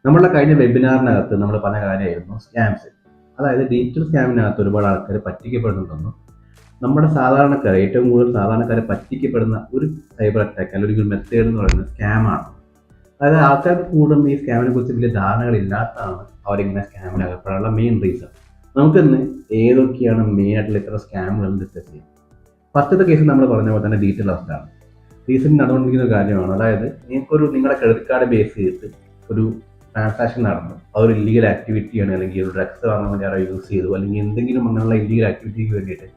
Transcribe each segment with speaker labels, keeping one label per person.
Speaker 1: നമ്മളുടെ കഴിഞ്ഞ വെബിനാറിനകത്ത് നമ്മൾ പറഞ്ഞ കാര്യമായിരുന്നു സ്കാംസ്. അതായത് ഡിജിറ്റൽ സ്കാമിനകത്ത് ഒരുപാട് ആൾക്കാർ പറ്റിക്കപ്പെടുന്നുണ്ടെന്നും നമ്മുടെ സാധാരണക്കാർ ഏറ്റവും കൂടുതൽ സാധാരണക്കാരെ പറ്റിക്കപ്പെടുന്ന ഒരു സൈബർ അറ്റാക്ക് അല്ലെങ്കിൽ ഒരു മെത്തേഡ് എന്ന് പറയുന്നത് സ്കാമാണ്. അതായത് ആൾക്കാർക്ക് കൂടുതലും ഈ സ്കാമിനെ കുറിച്ച് വലിയ ധാരണകളില്ലാത്തതാണ് അവരിങ്ങനെ സ്കാമിൽ അകപ്പെടാനുള്ള മെയിൻ റീസൺ. നമുക്കിന്ന് ഏതൊക്കെയാണ് മെയിൻ ആയിട്ടുള്ള ഇത്ര സ്കാമുകൾ ഡിസ്കസ് ചെയ്യാം. ഫസ്റ്റത്തെ കേസ് നമ്മൾ പറഞ്ഞ പോലെ തന്നെ ഡീറ്റെയിൽ അറസ്റ്റാണ്. റീസെന്റ് നടന്നുകൊണ്ടിരിക്കുന്ന ഒരു കാര്യമാണ്. അതായത് നിങ്ങളുടെ ക്രെഡിറ്റ് കാർഡ് ബേസ് ചെയ്തിട്ട് ഒരു ട്രാൻസാക്ഷൻ നടന്നു, അതൊരു ഇല്ലീഗൽ ആക്ടിവിറ്റിയാണ്, അല്ലെങ്കിൽ ഒരു ഡ്രഗ്സ് വാങ്ങാൻ വേണ്ടി ആരോ യൂസ് ചെയ്തു, അല്ലെങ്കിൽ എന്തെങ്കിലും അങ്ങനെയുള്ള ഇല്ലീഗൽ ആക്ടിവിറ്റിക്ക് വേണ്ടിയിട്ട്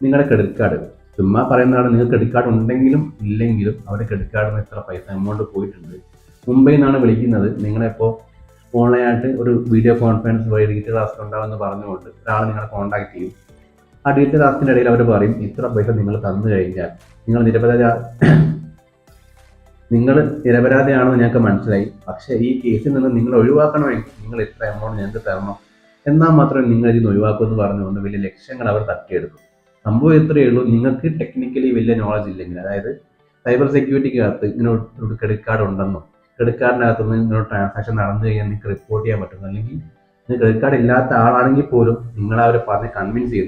Speaker 1: നിങ്ങളുടെ ക്രെഡിറ്റ് കാർഡ്, ചുമ്മാ പറയുന്നതാണ്, നിങ്ങൾ ക്രെഡിറ്റ് കാർഡ് ഉണ്ടെങ്കിലും ഇല്ലെങ്കിലും അവരുടെ ക്രെഡിറ്റ് കാർഡിൽ നിന്ന് ഇത്ര പൈസ എമൗണ്ട് പോയിട്ടുണ്ട്, മുംബൈയിൽ നിന്നാണ് വിളിക്കുന്നത്, നിങ്ങളിപ്പോൾ ഓൺലൈനായിട്ട് ഒരു വീഡിയോ കോൺഫറൻസ് വഴി ഡിജിറ്റൽ അറസ്റ്റ് ഉണ്ടാകുമെന്ന് പറഞ്ഞുകൊണ്ട് ഒരാൾ നിങ്ങളെ കോൺടാക്ട് ചെയ്യും. ആ ഡിജിറ്റൽ അറസ്റ്റിൻ്റെ ഇടയിൽ അവർ പറയും ഇത്ര പൈസ നിങ്ങൾ തന്നു കഴിഞ്ഞാൽ നിങ്ങൾ നിരപരാധിയാണെന്ന് ഞങ്ങൾക്ക് മനസ്സിലായി, പക്ഷേ ഈ കേസിൽ നിന്ന് നിങ്ങൾ ഒഴിവാക്കണമെങ്കിൽ നിങ്ങൾ ഇത്ര എമൗണ്ട് ഞങ്ങൾക്ക് തരണം, എന്നാൽ മാത്രമേ നിങ്ങൾ ഇതിന് ഒഴിവാക്കുമെന്ന് പറഞ്ഞുകൊണ്ട് വലിയ ലക്ഷ്യങ്ങൾ അവർ തട്ടിയെടുക്കും. സംഭവം ഇത്രയേ ഉള്ളൂ. നിങ്ങൾക്ക് ടെക്നിക്കലി വലിയ നോളജ് ഇല്ലെങ്കിൽ, അതായത് സൈബർ സെക്യൂരിറ്റിക്കകത്ത് ഇങ്ങനെ ഒരു ക്രെഡിറ്റ് കാർഡ് ഉണ്ടെന്നോ ക്രെഡിറ്റ് കാർഡിനകത്തുനിന്ന് ഇങ്ങനെ ട്രാൻസാക്ഷൻ നടന്നു കഴിഞ്ഞാൽ നിങ്ങൾക്ക് റിപ്പോർട്ട് ചെയ്യാൻ പറ്റുന്നു, അല്ലെങ്കിൽ നിങ്ങൾ ക്രെഡിറ്റ് കാർഡ് ഇല്ലാത്ത ആളാണെങ്കിൽ പോലും നിങ്ങൾ അവരെ പറഞ്ഞ് കൺവിൻസ് ചെയ്യും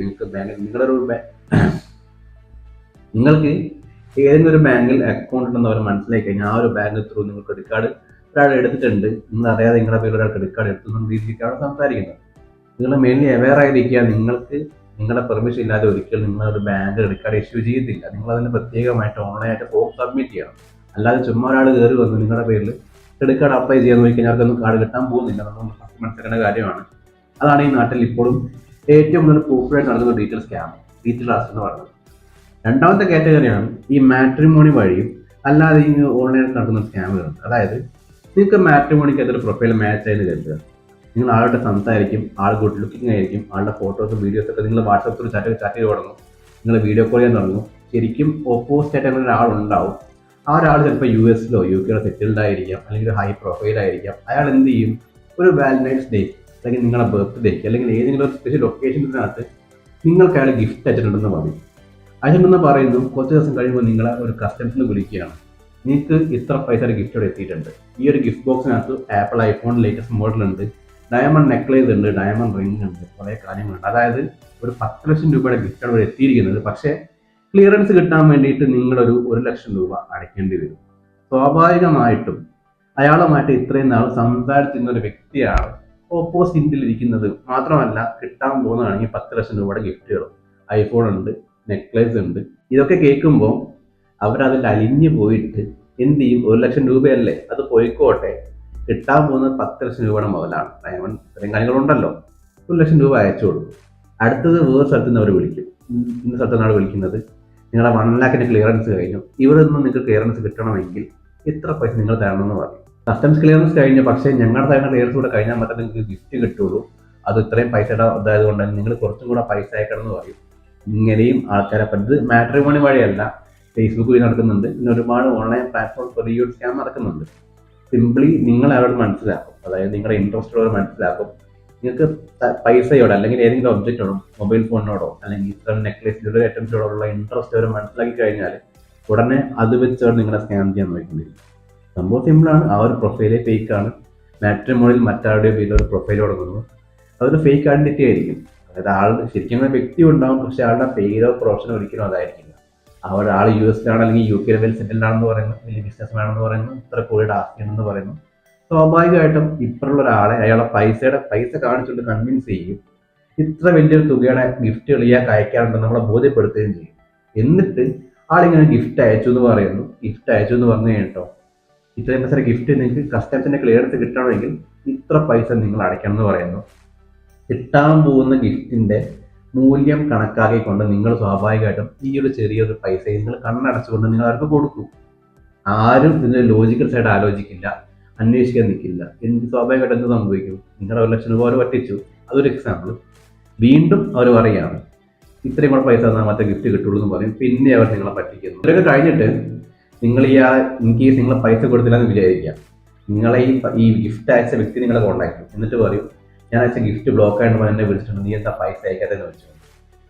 Speaker 1: നിങ്ങൾക്ക് ഏതെങ്കിലും ഒരു ബാങ്കിൽ അക്കൗണ്ട് ഉണ്ടെന്ന് അവർ മനസ്സിലാക്കി കഴിഞ്ഞാൽ ആ ഒരു ബാങ്ക് ത്രൂ നിങ്ങൾ ക്രെഡിറ്റ് കാർഡ് ഒരാൾ എടുത്തിട്ടുണ്ട്, നിങ്ങൾ അറിയാതെ നിങ്ങളുടെ പേരിൽ ഒരാൾ ക്രെഡിറ്റ് കാർഡ് എടുത്തുന്ന രീതിക്കാണ് സംസാരിക്കുന്നത്. നിങ്ങൾ മെയിൻലി അവെയർ ആയിരിക്കുക. നിങ്ങളുടെ പെർമിഷൻ ഇല്ലാതെ ഒരിക്കലും നിങ്ങളൊരു ബാങ്ക് ക്രെഡിറ്റ് കാർഡ് ഇഷ്യൂ ചെയ്യത്തില്ല. നിങ്ങൾ അതിന് പ്രത്യേകമായിട്ട് ഓൺലൈനായിട്ട് ഫോം സബ്മിറ്റ് ചെയ്യണം. അല്ലാതെ ചുമ്മാ ഒരാൾ കയറി വന്നു നിങ്ങളുടെ പേരിൽ ക്രെഡിറ്റ് കാർഡ് അപ്ലൈ ചെയ്യാൻ നോക്കി കഴിഞ്ഞാൽ അവർക്കൊന്നും കാർഡ് കിട്ടാൻ പോകുന്നില്ല. നമ്മൾ മനസ്സിലാക്കേണ്ട കാര്യമാണ്. അതാണ് ഈ നാട്ടിൽ ഇപ്പോഴും ഏറ്റവും കൂടുതൽ പോപ്പുലറായിട്ട് നടക്കുന്ന ഡിജിറ്റൽ സ്കാം, ഡിജിറ്റൽ അറസ്റ്റ് എന്ന് പറയുന്നത്. രണ്ടാമത്തെ കാറ്റഗറിയാണ് ഈ മാട്രിമോണി വഴിയും അല്ലാതെ ഈ ഓൺലൈനിൽ നടക്കുന്ന സ്കാമുകളുണ്ട്. അതായത് നിങ്ങൾക്ക് മാട്രിമോണിക്ക് അതൊരു പ്രൊഫൈൽ മാച്ച് ആയെന്ന് കരുതുക. നിങ്ങൾ ആളുടെ സംസാരിക്കും, ആൾ ഗുഡ് ലുക്കിംഗ് ആയിരിക്കും, ആളുടെ ഫോട്ടോസും വീഡിയോസും ഒക്കെ നിങ്ങൾ വാട്സപ്പിൽ ചാറ്റ് ചെയ്ത് തുടങ്ങും, നിങ്ങൾ വീഡിയോ കോൾ ചെയ്യാൻ തുടങ്ങും. ശരിക്കും ഓപ്പോസിറ്റ് ആയിട്ട് അങ്ങനെ ഒരാളുണ്ടാവും. ആ ഒരാൾ ചിലപ്പോൾ US-ലോ UK-ലോ സെറ്റിൽഡ് ആയിരിക്കാം, അല്ലെങ്കിൽ ഒരു ഹൈ പ്രൊഫൈൽ ആയിരിക്കാം. അയാൾ എന്ത് ചെയ്യും, ഒരു വാലന്റൈൻസ് ഡേ അല്ലെങ്കിൽ നിങ്ങളുടെ ബർത്ത്ഡേക്ക് അല്ലെങ്കിൽ ഏതെങ്കിലും ഒരു സ്പെഷ്യൽ ഒക്കേഷൻസിനകത്ത് നിങ്ങൾക്ക് അയാൾ ഗിഫ്റ്റ് അയച്ചിട്ടുണ്ടെന്ന് പറയും. അയച്ചിട്ടുണ്ടെന്ന് പറയുന്നു. കുറച്ച് ദിവസം കഴിയുമ്പോൾ നിങ്ങളെ ഒരു കസ്റ്റംസിന് വിളിക്കുകയാണ്, നിങ്ങൾക്ക് ഇത്ര പൈസയുടെ ഗിഫ്റ്റ് അവിടെ എത്തിയിട്ടുണ്ട്. ഈ ഒരു ഗിഫ്റ്റ് ബോക്സിനകത്ത് ആപ്പിൾ ഐഫോൺ ലേറ്റസ്റ്റ് മോഡൽ ഉണ്ട്, ഡയമണ്ട് നെക്ലേസ് ഉണ്ട്, ഡയമണ്ട് റിംഗ് ഉണ്ട്, കുറേ കാര്യങ്ങളുണ്ട്. അതായത് ഒരു 10 ലക്ഷം രൂപയുടെ ഗിഫ്റ്റാണ് ഇവിടെ എത്തിയിരിക്കുന്നത്. പക്ഷേ ക്ലിയറൻസ് കിട്ടാൻ വേണ്ടിയിട്ട് നിങ്ങളൊരു 1 ലക്ഷം രൂപ അടയ്ക്കേണ്ടി വരും. സ്വാഭാവികമായിട്ടും അയാളുമായിട്ട് ഇത്രയും നാൾ സംസാരിച്ചിരുന്ന ഒരു വ്യക്തിയാണ് ഓപ്പോസിറ്റിൽ ഇരിക്കുന്നത്. മാത്രമല്ല കിട്ടാൻ പോകുന്നതാണെങ്കിൽ 10 ലക്ഷം രൂപയുടെ ഗിഫ്റ്റുകളും ഐഫോൺ ഉണ്ട്, നെക്ലേസ് ഉണ്ട്. ഇതൊക്കെ കേൾക്കുമ്പോൾ അവരതിൽ അലിഞ്ഞു പോയിട്ട് എന്ത് ചെയ്യും, 1 ലക്ഷം രൂപയല്ലേ, അത് പോയിക്കോട്ടെ, കിട്ടാൻ പോകുന്നത് 10 ലക്ഷം രൂപയുടെ മുതലാണ്, ഡയമണ്ട് ഇത്രയും കാര്യങ്ങളുണ്ടല്ലോ, 1 ലക്ഷം രൂപ അയച്ചു കൊടുക്കും. അടുത്തത് വേറെ സ്ഥലത്ത് നിന്ന് അവർ വിളിക്കും. ഇന്ന സ്ഥലത്ത് നിന്നാണ് വിളിക്കുന്നത്, നിങ്ങളുടെ 1 ലാഖിന്റെ ക്ലിയറൻസ് കഴിഞ്ഞു, ഇവിടെ നിന്ന് നിങ്ങൾക്ക് ക്ലിയറൻസ് കിട്ടണമെങ്കിൽ ഇത്ര പൈസ നിങ്ങൾ തരണമെന്ന് പറയും. കസ്റ്റംസ് ക്ലിയറൻസ് കഴിഞ്ഞു, പക്ഷേ ഞങ്ങളുടെ തരുന്ന ക്ലിയറൻസ് കൂടെ കഴിഞ്ഞാൽ മാത്രമേ നിങ്ങൾക്ക് ഗിഫ്റ്റ് കിട്ടുള്ളൂ, അത് ഇത്രയും പൈസയുടെ ഇതായത് കൊണ്ട് നിങ്ങൾ കുറച്ചും കൂടെ പൈസ അയക്കണം എന്ന് പറയും. ഇങ്ങനെയും ആൾക്കാരെ പറ്റി മാട്രിമോണി വഴിയല്ല, ഫേസ്ബുക്ക് വഴി നടക്കുന്നുണ്ട്, പിന്നെ ഒരുപാട് ഓൺലൈൻ പ്ലാറ്റ്ഫോം ഫോർ ഈ സ്കാം നടക്കുന്നുണ്ട്. സിംപ്ലി നിങ്ങൾ അവരോട് മനസ്സിലാക്കും, അതായത് നിങ്ങളുടെ ഇൻട്രസ്റ്റോട് മനസ്സിലാക്കും. നിങ്ങൾക്ക് പൈസയോട് അല്ലെങ്കിൽ ഏതെങ്കിലും ഒബ്ജക്റ്റോടോ മൊബൈൽ ഫോണിനോടോ അല്ലെങ്കിൽ ഇത്തരം നെക്ലേസ് ജ്വല്ലറി ഐറ്റംസിനോടുള്ള ഇൻട്രസ്റ്റ് അവർ മനസ്സിലാക്കി കഴിഞ്ഞാൽ ഉടനെ അത് വെച്ചോട് നിങ്ങളെ സ്കാം ചെയ്യാൻ നോക്കേണ്ടിയിരിക്കും. സംഭവം സിമ്പിളാണ്. ആ ഒരു പ്രൊഫൈലേ ഫേക്കാണ്. മാട്രിമോണിയിൽ മറ്റാരുടെ പേരിൽ ഒരു പ്രൊഫൈൽ തുടങ്ങുന്നു, അതൊരു ഫേക്ക് ഐഡന്റിറ്റി ആയിരിക്കും. അതായത് ശരിക്കും വ്യക്തി ഉണ്ടാവും, പക്ഷെ ആളുടെ പേരോ പ്രൊഫഷനോ ഒരിക്കലും അതായിരിക്കില്ല. അവിടെ ആൾ US-ലാണ് അല്ലെങ്കിൽ UK-യിൽ വെൽ സെറ്റിൽഡ് ആണെന്ന് പറയുന്നു, വലിയ ബിസിനസ് മാണെന്ന് പറയുന്നു, ഇത്ര കോടി ടാസ്ക് ചെയ്യണമെന്ന് പറയുന്നു. സ്വാഭാവികമായിട്ടും ഇപ്പോഴുള്ള ഒരാളെ അയാളെ പൈസ കാണിച്ചുകൊണ്ട് കൺവിൻസ് ചെയ്യും. ഇത്ര വലിയൊരു തുകയുടെ ഗിഫ്റ്റുകൾ ഇയാൾക്ക് അയക്കാറുണ്ട് നമ്മളെ ബോധ്യപ്പെടുത്തുകയും ചെയ്യും. എന്നിട്ട് ആളിങ്ങനെ ഗിഫ്റ്റ് അയച്ചു എന്ന് പറയുന്നു. ഗിഫ്റ്റ് അയച്ചു എന്ന് പറഞ്ഞു കഴിഞ്ഞിട്ടോ, ഇത്രയും പൈസ ഗിഫ്റ്റ് നിങ്ങൾക്ക് കസ്റ്റംസിന്റെ ക്ലിയറൻസ് കിട്ടണമെങ്കിൽ ഇത്ര പൈസ നിങ്ങൾ അടയ്ക്കണം എന്ന് പറയുന്നു. കിട്ടാൻ പോകുന്ന ഗിഫ്റ്റിന്റെ മൂല്യം കണക്കാക്കിക്കൊണ്ട് നിങ്ങൾ സ്വാഭാവികമായിട്ടും ഈ ഒരു ചെറിയൊരു പൈസ നിങ്ങൾ കണ്ണടച്ചുകൊണ്ട് നിങ്ങൾ അവർക്ക് കൊടുക്കും. ആരും ഇതിന്റെ ലോജിക്കൽ സൈഡ് ആലോചിക്കില്ല, അന്വേഷിക്കാൻ നിൽക്കില്ല. സ്വാഭാവികമായിട്ട് എന്ത് സംഭവിക്കും, നിങ്ങളുടെ 1 ലക്ഷം രൂപ അവർ പറ്റിച്ചു, അതൊരു എക്സാമ്പിൾ. വീണ്ടും അവർ പറയുകയാണ് ഇത്രയും കൂടെ പൈസ തന്നാൽ മറ്റേ ഗിഫ്റ്റ് കിട്ടുള്ളൂ എന്ന് പറയും. പിന്നെ അവർ നിങ്ങളെ പറ്റിക്കുന്നു. ഇതൊക്കെ കഴിഞ്ഞിട്ട് നിങ്ങൾ ഇൻ കേസ് നിങ്ങൾ പൈസ കൊടുത്തില്ല എന്ന് വിചാരിക്കാം, നിങ്ങളെ ഈ ഗിഫ്റ്റ് അയച്ച വ്യക്തി നിങ്ങളെ കോൺടാക്ട് ചെയ്യും. എന്നിട്ട് പറയും ഞാൻ അയച്ച ഗിഫ്റ്റ് ബ്ലോക്ക് ആയിട്ട് എന്നെ വിളിച്ചിട്ടുണ്ട്, നീ എന്താ പൈസ അയക്കാതെന്ന് വെച്ചു.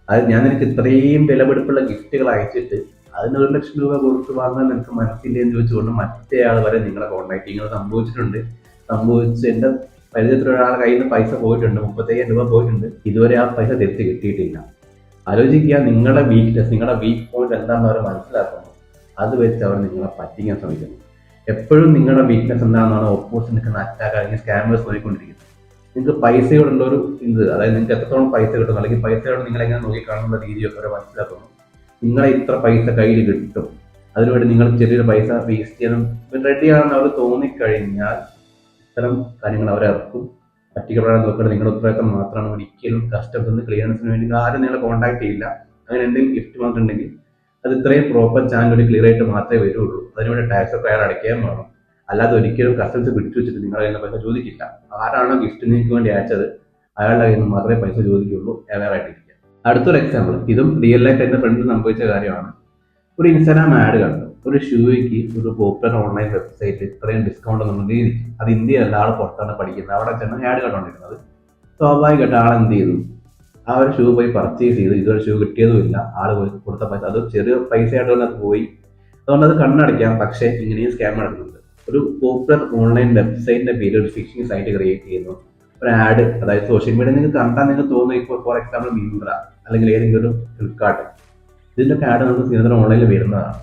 Speaker 1: അത് ഞാൻ നിനക്ക് ഇത്രയും വിലപിടിപ്പുള്ള ഗിഫ്റ്റുകൾ അയച്ചിട്ട് അതിന് 1 ലക്ഷം രൂപ കൊടുത്ത് വാങ്ങാൻ നിനക്ക് മനസ്സില്ലേ എന്ന് ചോദിച്ചുകൊണ്ട് മറ്റേ ആൾ വരെ നിങ്ങളെ കോൺടാക്ട് ചെയ്യുന്നത് സംഭവിച്ചിട്ടുണ്ട്. സംഭവിച്ച് എൻ്റെ പരിചയത്തിൽ ഒരാളുടെ കയ്യിൽ നിന്ന് പൈസ പോയിട്ടുണ്ട്, 35,000 രൂപ പോയിട്ടുണ്ട്. ഇതുവരെ ആ പൈസ തിരിച്ച് കിട്ടിയിട്ടില്ല. ആലോചിക്കുക, നിങ്ങളുടെ വീക്ക്നെസ്, നിങ്ങളുടെ വീക്ക് പോയിന്റ് എന്താണെന്ന് അവർ മനസ്സിലാക്കുന്നു. അത് വെച്ച് അവർ നിങ്ങളെ പറ്റിക്കാൻ ശ്രമിക്കുന്നു. എപ്പോഴും നിങ്ങളുടെ വീക്ക്നെസ് എന്താണെന്നാണ് ഓപ്പോസിറ്റ് നിൽക്കുന്ന അറ്റാക്ക് അല്ലെങ്കിൽ സ്കാമേഴ്സ് നോക്കിക്കൊണ്ടിരിക്കുന്നത്. നിങ്ങൾക്ക് പൈസയോടുള്ള ഒരു ഇത്, അതായത് നിങ്ങൾക്ക് എത്രത്തോളം പൈസ കിട്ടുന്നു, അല്ലെങ്കിൽ പൈസയോട് നിങ്ങൾ എങ്ങനെ നോക്കിക്കാണുന്ന രീതിയൊക്കെ അവർ മനസ്സിലാക്കുന്നു. നിങ്ങളെ ഇത്ര പൈസ കയ്യിൽ കിട്ടും, അതിനുവേണ്ടി നിങ്ങൾ ചെറിയൊരു പൈസ വേസ്റ്റ് ചെയ്യാനും റെഡിയാണെന്ന് അവർ തോന്നിക്കഴിഞ്ഞാൽ ഇത്തരം കാര്യങ്ങൾ അവരെ ഇറക്കും. പറ്റിക്കപ്പെടാൻ നോക്കേണ്ടത് നിങ്ങളുടെ ഉത്തരവാദിത്തം മാത്രമാണ്. ഒരിക്കലും കസ്റ്റമേഴ്സ് നിന്ന് ക്ലിയറൻസിന് വേണ്ടി ആരും നിങ്ങളെ കോൺടാക്ട് ചെയ്യില്ല. അങ്ങനെ എന്തെങ്കിലും ഗിഫ്റ്റ് വന്നിട്ടുണ്ടെങ്കിൽ അത് ഇത്രയും പ്രോപ്പർ ചാനൽ ക്ലിയർ ആയിട്ട് മാത്രമേ വരുള്ളൂ. അതിനുവേണ്ടി ടാക്സ് ഒക്കെ അയാൾ അടയ്ക്കാൻ വേണം. അല്ലാതെ ഒരിക്കലും കസ്റ്റമേഴ്സ് പിടിച്ചു വെച്ചിട്ട് നിങ്ങളുടെ കയ്യിൽ നിന്ന് പൈസ ചോദിക്കില്ല. ആരാണോ ഗിഫ്റ്റ് നിങ്ങൾക്ക് വേണ്ടി അയച്ചത് അയാളുടെ കയ്യിൽ നിന്ന് മാത്രമേ പൈസ ചോദിക്കുള്ളൂ. അവയറായിട്ടിരിക്കുക. അടുത്തൊരു എക്സാമ്പിൾ, ഇതും റിയൽ ലൈഫ് എൻ്റെ ഫ്രണ്ടിൽ സംഭവിച്ച കാര്യമാണ്. ഒരു ഇൻസ്റ്റാഗ്രാം ആഡ് കണ്ടു, ഒരു ഷൂയ്ക്ക് ഒരു പോപ്പുലർ ഓൺലൈൻ വെബ്സൈറ്റ് ഇത്രയും ഡിസ്കൗണ്ട് എന്നുള്ള രീതിക്ക്. അത് ഇന്ത്യയിലല്ല, ആൾ പുറത്താണ് പഠിക്കുന്നത്. അവിടെ ചെന്ന് ആഡ് കണ്ടുകൊണ്ടിരുന്നത്. സ്വാഭാവികമായിട്ട് ആൾ എന്ത് ചെയ്തു, ആ ഒരു ഷൂ പോയി പർച്ചേസ് ചെയ്തു. ഇതൊരു ഷൂ കിട്ടിയതുമില്ല. ആൾ പോയി കൊടുത്ത പൈസ, അത് ചെറിയ പൈസയായിട്ട് തന്നെ അത് പോയി. അതുകൊണ്ട് അത് കണ്ണടയ്ക്കാം. പക്ഷേ ഇങ്ങനെയും സ്കാം നടക്കുന്നുണ്ട്. ഒരു പോപ്പുലർ ഓൺലൈൻ വെബ്സൈറ്റിന്റെ പേര് ഒരു ഫിഷിംഗ് സൈറ്റ് ക്രിയേറ്റ് ചെയ്യുന്നു. ഒരു ആഡ്, അതായത് സോഷ്യൽ മീഡിയ നിങ്ങൾക്ക് കണ്ടാൽ നിങ്ങൾക്ക് തോന്നുന്നു, ഇപ്പോൾ ഫോർ എക്സാമ്പിൾ മിന്ത്ര അല്ലെങ്കിൽ ഏതെങ്കിലും ഒരു ഫ്ലിപ്കാർട്ട്, ഇതിൻ്റെയൊക്കെ ആഡ് നമുക്ക് നിരന്തരം ഓൺലൈനിൽ വരുന്നതാണ്.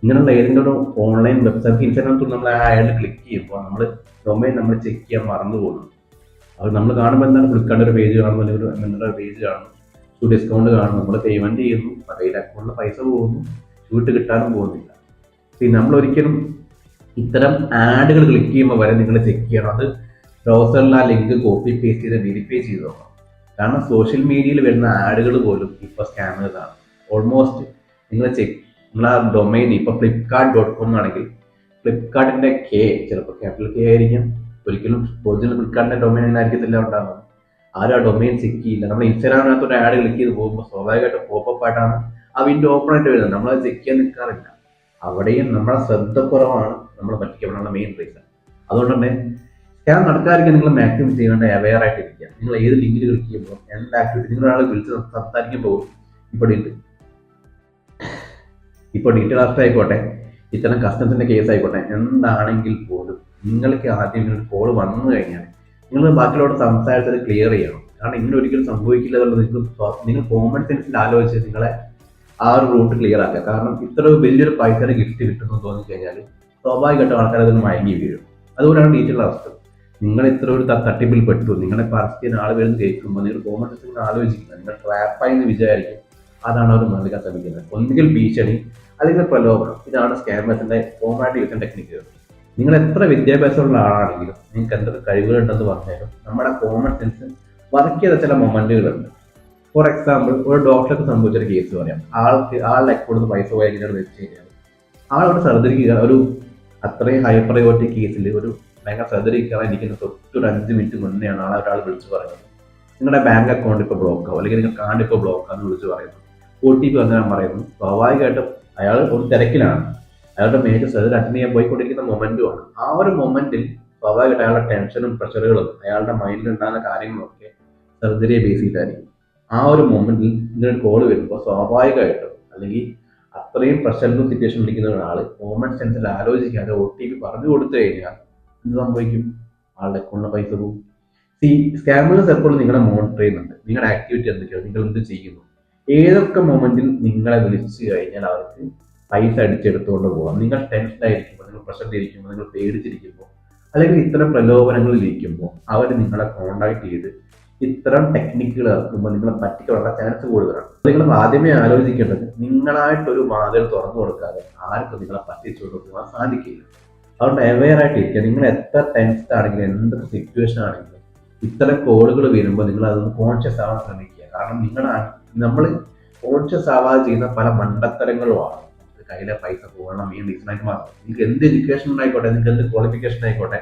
Speaker 1: ഇങ്ങനെയുള്ള ഏതെങ്കിലും ഒരു ഓൺലൈൻ വെബ്സൈറ്റ് ഇൻസ്റ്റാഗ്രാം ത്രൂ നമ്മൾ ആ ആഡ് ക്ലിക്ക് ചെയ്യുമ്പോൾ നമ്മൾ ഡൊമൈൻ നമ്മൾ ചെക്ക് ചെയ്യാൻ മറന്നു പോകുന്നു. അത് നമ്മൾ കാണുമ്പോൾ എന്താണ്, ഫ്ലിപ്കാർട്ട് ഒരു പേജ് കാണുന്നു, അല്ലെങ്കിൽ ഒരു മിന്ത്ര ഒരു പേജ് കാണുന്നു, ഷൂ ഡിസ്കൗണ്ട് കാണുന്നു, നമ്മൾ പേയ്മെന്റ് ചെയ്യുന്നു, കയ്യിൽ അക്കൗണ്ടിൽ പൈസ പോകുന്നു, ഷൂട്ട് കിട്ടാനും പോകുന്നില്ല. നമ്മൾ ഒരിക്കലും ഇത്തരം ആഡുകൾ ക്ലിക്ക് ചെയ്യുമ്പോൾ വരെ നിങ്ങൾ ചെക്ക് ചെയ്യണം. അത് ബ്രൗസറിൽ ആ ലിങ്ക് കോപ്പി പേസ്റ്റ് ചെയ്ത് വെരിഫൈ ചെയ്ത് നോക്കണം. കാരണം സോഷ്യൽ മീഡിയയിൽ വരുന്ന ആഡുകൾ പോലും ഇപ്പോൾ സ്കാമേഴ്സ് ആണ്. ഓൾമോസ്റ്റ് നിങ്ങൾ നിങ്ങൾ ആ ഡൊമൈൻ ഇപ്പോൾ flipkart.com ആണെങ്കിൽ ഫ്ലിപ്കാർട്ടിന്റെ കെ ചിലപ്പോൾ ക്യാപിറ്റൽ കെ ആയിരിക്കും. ഒരിക്കലും ഒറിജിനൽ ഫ്ലിപ്കാർട്ടിന്റെ ഡൊമൈൻ ആയിരിക്കത്തില്ല ഉണ്ടാകുന്നത്. ആരും ആ ഡൊമൈൻ ചെക്ക് ചെയ്യില്ല. നമ്മൾ ഇൻസ്റ്റാഗ്രാമിനകത്ത് ഒരു ആഡ് ക്ലിക്ക് ചെയ്ത് പോകുമ്പോൾ സ്വാഭാവികമായിട്ട് പോപ്പപ്പ് ആയിട്ടാണ് ആ വിൻഡോ ഓപ്പൺ ആയിട്ട് വരുന്നത്. നമ്മളത് ചെക്ക് ചെയ്യാൻ നിൽക്കാറില്ല. അവിടെയും നമ്മുടെ ശ്രദ്ധക്കുറവാണ് നമ്മൾ പറ്റിക്കപ്പെടാനുള്ള മെയിൻ റീസൺ. അതുകൊണ്ട് തന്നെ സ്കാം നടക്കാതിരിക്കാൻ നിങ്ങൾ മാക്സിമം ചെയ്യേണ്ട അവെയർ ആയിട്ടിരിക്കുക. നിങ്ങൾ ഏത് ലിങ്കിൽ ക്ലിക്ക് ചെയ്യുമ്പോൾ, എന്ത് ആക്ടിവിറ്റി, നിങ്ങളൊരാൾ വിളിച്ച് സംസാരിക്കുമ്പോൾ ഇപ്പോൾ ഡീറ്റെയിൽ ആസ്റ്റ് ആയിക്കോട്ടെ, ഇത്തരം കസ്റ്റംസിന്റെ കേസ് ആയിക്കോട്ടെ, എന്താണെങ്കിൽ പോലും നിങ്ങൾക്ക് ആദ്യം ഇങ്ങനെ ഒരു കോൾ വന്നു കഴിഞ്ഞാൽ നിങ്ങൾ ബാക്കിയുള്ളവരോട് സംസാരിച്ചത് ക്ലിയർ ചെയ്യണം. കാരണം ഇങ്ങനെ ഒരിക്കലും സംഭവിക്കില്ല എന്നുള്ളത് നിങ്ങൾ കോമൺ സെൻസിൽ ആലോചിച്ച് നിങ്ങളെ ആ ഒരു റൂട്ട് ക്ലിയർ ആക്കുക. കാരണം ഇത്ര വലിയൊരു പൈസയുടെ ഗിഫ്റ്റ് കിട്ടുമെന്ന് തോന്നിക്കഴിഞ്ഞാൽ സ്വാഭാവികമായിട്ടും ആൾക്കാർ അതിന് മയങ്ങി വീഴും. അതുകൊണ്ടാണ് ഡീറ്റെയിൽ അവസ്ഥ. നിങ്ങൾ ഇത്ര ഒരു തട്ടിപ്പിൽ പെട്ടു, നിങ്ങളെ പരസ്യം ചെയ്യുന്ന ആൾ വരുന്ന കേൾക്കുമ്പോൾ നിങ്ങൾ കോമൺ സെൻസിൽ ആലോചിക്കുന്നത് നിങ്ങൾ ട്രാപ്പായി എന്ന് വിചാരിക്കും. അതാണ് അവർ നൽകാൻ ശ്രമിക്കുന്നത്. ഒന്നുകിൽ ഭീഷണി അല്ലെങ്കിൽ പ്രലോഭനം. ഇതാണ് സ്കാമേഴ്സിന്റെ കോമൺ യൂസിംഗ് ടെക്നിക്കുകൾ. നിങ്ങൾ എത്ര വിദ്യാഭ്യാസമുള്ള ആളാണെങ്കിലും നിങ്ങൾക്ക് എന്തൊക്കെ കഴിവുകളുണ്ടെന്ന് പറഞ്ഞാലും നമ്മുടെ കോമൺ സെൻസ് വർക്ക് ചെയ്ത ചില മൊമെന്റുകളുണ്ട്. ഫോർ എക്സാമ്പിൾ, ഒരു ഡോക്ടർക്ക് സംഭവിച്ചൊരു കേസ് പറയാം. ആളുടെ അക്കൗണ്ടിൽ പൈസ പോയി എങ്ങനെയാണ് വെച്ച് കഴിഞ്ഞാൽ ആളൊരു സർജറിക്ക്, ഒരു അത്രയും ഹൈ പ്രയോറിറ്റി കേസിൽ ഒരു ഭയങ്കര സർജറി കയറാൻ ഇരിക്കുന്ന തൊട്ടൊരു 5 മിനിറ്റ് മുന്നെയാണ് ഒരാൾ വിളിച്ചു പറയുന്നത്, നിങ്ങളുടെ ബാങ്ക് അക്കൗണ്ട് ഇപ്പോൾ ബ്ലോക്ക് ആവും, അല്ലെങ്കിൽ നിങ്ങൾ കാർഡ് ഇപ്പോൾ ബ്ലോക്ക് ആണെന്ന് വിളിച്ച് പറയുന്നു. OTP വന്നാൽ പറയുന്നു. സ്വാഭാവികമായിട്ടും അയാൾ ഒരു തിരക്കിലാണ്. അയാളുടെ മേജർ സർജറി അറ്റൻഡ് ചെയ്യാൻ പോയിക്കൊണ്ടിരിക്കുന്ന മൊമെന്റുമാണ്. ആ ഒരു മൊമെന്റിൽ സ്വാഭാവികമായിട്ട് അയാളുടെ ടെൻഷനും പ്രഷറുകളും അയാളുടെ മൈൻഡിൽ ഉണ്ടാകുന്ന കാര്യങ്ങളൊക്കെ സർജറിയെ ബേസ് ചെയ്തായിരിക്കും. ആ ഒരു മൊമെന്റിൽ ഇങ്ങനൊരു കോൾ വരുമ്പോൾ സ്വാഭാവികമായിട്ടും, അല്ലെങ്കിൽ അത്രയും പ്രഷറിലും സിറ്റുവേഷൻ ഇരിക്കുന്ന ഒരാൾ കോമൺ സെൻസിൽ ആലോചിക്കാതെ OTP പറഞ്ഞു കൊടുത്തു കഴിഞ്ഞാൽ എന്ത് സംഭവിക്കും? ആളുടെ അക്കൗണ്ടിലെ പൈസ പോകും. സ്കാമേഴ്സ് എപ്പോഴും നിങ്ങളെ മോണിറ്റർ ചെയ്യുന്നുണ്ട്. നിങ്ങളുടെ ആക്ടിവിറ്റി എന്തൊക്കെയാണ്, നിങ്ങൾ എന്ത് ചെയ്യുന്നു, ഏതൊക്കെ മൊമെന്റിൽ നിങ്ങളെ വിളിച്ചു കഴിഞ്ഞാൽ അവർക്ക് പൈസ അടിച്ചെടുത്തുകൊണ്ട് പോകാം. നിങ്ങൾ ടെൻഷൻ ആയിരിക്കുമ്പോൾ, നിങ്ങൾ പ്രഷറിലിരിക്കുമ്പോൾ, നിങ്ങൾ പേടിച്ചിരിക്കുമ്പോൾ, അല്ലെങ്കിൽ ഇത്തരം പ്രലോഭനങ്ങളിൽ ഇരിക്കുമ്പോൾ അവർ നിങ്ങളെ കോണ്ടാക്ട് ചെയ്ത് ഇത്തരം ടെക്നിക്കുകൾ ഇറക്കുമ്പോൾ നിങ്ങളെ പറ്റിക്കാനുള്ള ചാൻസ് കൂടുതലാണ്. നിങ്ങൾ ആദ്യമേ ആലോചിക്കേണ്ടത്, നിങ്ങളായിട്ടൊരു വാതിൽ തുറന്നു കൊടുക്കാതെ ആർക്കും നിങ്ങളെ പറ്റിച്ചുകൊണ്ട് പോകാൻ സാധിക്കില്ല. അതുകൊണ്ട് അവെയർ ആയിട്ടിരിക്കുക. നിങ്ങൾ എത്ര ടെൻസ്ഡ് ആണെങ്കിലും, എന്തൊക്കെ സിറ്റുവേഷൻ ആണെങ്കിലും ഇത്തരം കോളുകൾ വരുമ്പോൾ നിങ്ങൾ അതൊന്ന് കോൺഷ്യസ് ആവാൻ ശ്രമിക്കുക. കാരണം നമ്മൾ കോൺഷ്യസ് ആവാതെ ചെയ്യുന്ന പല മണ്ടത്തരങ്ങളുമാണ് കയ്യിലെ പൈസ പോകണം ഈ റീസണായിട്ട് മാറും. നിങ്ങൾക്ക് എന്ത് എഡ്യൂക്കേഷൻ ആയിക്കോട്ടെ, നിങ്ങൾക്ക് എന്ത് ക്വാളിഫിക്കേഷൻ ആയിക്കോട്ടെ,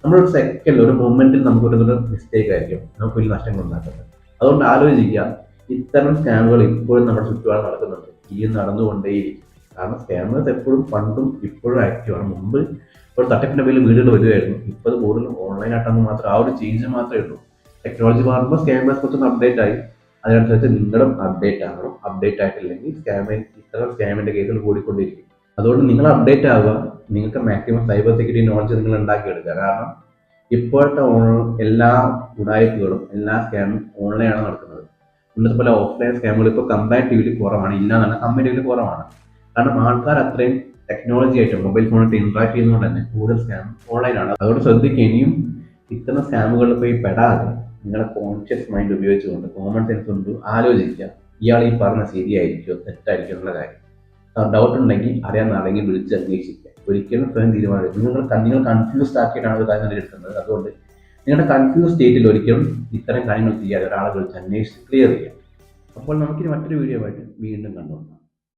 Speaker 1: നമ്മളൊരു സെക്കൻഡിൽ, ഒരു മൊമെന്റിൽ നമുക്കൊരു മിസ്റ്റേക്ക് ആയിരിക്കും നമുക്ക് വലിയ നഷ്ടങ്ങൾ ഉണ്ടാക്കുന്നത്. അതുകൊണ്ട് ആലോചിക്കുക, ഇത്തരം സ്കാമുകൾ ഇപ്പോഴും നമ്മുടെ ചുറ്റുപാട് നടക്കുന്നുണ്ട്, ഈ നടന്നുകൊണ്ടേയിരിക്കും. കാരണം സ്കാമേഴ്സ് എപ്പോഴും പണ്ടും ഇപ്പോഴും ആക്റ്റീവാണ്. മുമ്പ് ഒരു തട്ടിപ്പിന്റെ പേരിൽ വീടുകൾ വരുമായിരുന്നു. ഇപ്പോൾ അത് കൂടുതലും ഓൺലൈനായിട്ടാണെന്ന് മാത്രം, ആ ഒരു ചേഞ്ച് മാത്രമേ ഉള്ളൂ. ടെക്നോളജി മാറുമ്പോൾ സ്കാമേഴ്സ് കുറച്ചൊന്ന് അപ്ഡേറ്റ് ആയി. അതിനനുസരിച്ച് നിങ്ങളും അപ്ഡേറ്റ് ആകണം. അപ്ഡേറ്റ് ആയിട്ടില്ലെങ്കിൽ ഇത്തരം സ്കാമിന്റെ കേസുകൾ കൂടിക്കൊണ്ടിരിക്കും. അതുകൊണ്ട് നിങ്ങൾ അപ്ഡേറ്റ് ആവുക. നിങ്ങൾക്ക് മാക്സിമം സൈബർ സെക്യൂരിറ്റി നോളജ് നിങ്ങൾ ഉണ്ടാക്കിയെടുക്കുക. കാരണം ഇപ്പോഴത്തെ എല്ലാ ഉടായ്പകളും എല്ലാ സ്കാമും ഓൺലൈനാണ് നടക്കുന്നത്. ഇന്നത്തെ പോലെ ഓഫ്ലൈൻ സ്കാമുകൾ ഇപ്പോൾ കമ്പാരിറ്റീവ്ലി കുറവാണ്, ഇല്ല എന്നല്ല, കമ്പാരിറ്റീവ്ലി കുറവാണ്. കാരണം ആൾക്കാർ അത്രയും ടെക്നോളജി ആയിട്ട് മൊബൈൽ ഫോണായിട്ട് ഇന്ററാക്ട് ചെയ്യുന്നതുകൊണ്ട് തന്നെ കൂടുതൽ സ്കാം ഓൺലൈനാണ്. അതുകൊണ്ട് ശ്രദ്ധിക്കുക, ഇനിയും ഇത്തരം സ്കാമുകളിൽ പോയി പെടാതെ നിങ്ങളുടെ കോൺഷ്യസ് മൈൻഡ് ഉപയോഗിച്ചുകൊണ്ട് കോമൺ സെൻസ് കൊണ്ട് ആലോചിക്കുക, ഇയാൾ ഈ പറഞ്ഞ ശരിയായിരിക്കുമോ തെറ്റായിരിക്കും എന്നുള്ള കാര്യം. ഡൗട്ട് ഉണ്ടെങ്കിൽ അറിയാവുന്ന ആരെങ്കിലും വിളിച്ച് അന്വേഷിക്കുക. ഒരിക്കലും സ്വയം തീരുമാനം നിങ്ങൾ കൺഫ്യൂസ്ഡ് ആക്കിയിട്ടാണ് ഒരു കാര്യം എടുക്കുന്നത്. അതുകൊണ്ട് നിങ്ങളുടെ കൺഫ്യൂസ് സ്റ്റേറ്റിൽ ഒരിക്കലും ഇത്തരം കാര്യങ്ങൾ ചെയ്യാതെ ഒരാളെ വിളിച്ച് അന്വേഷിച്ച് ക്ലിയർ ചെയ്യാം. അപ്പോൾ നമുക്കിനി മറ്റൊരു വീഡിയോ ആയിട്ട് വീണ്ടും കണ്ടുകൊള്ളാം.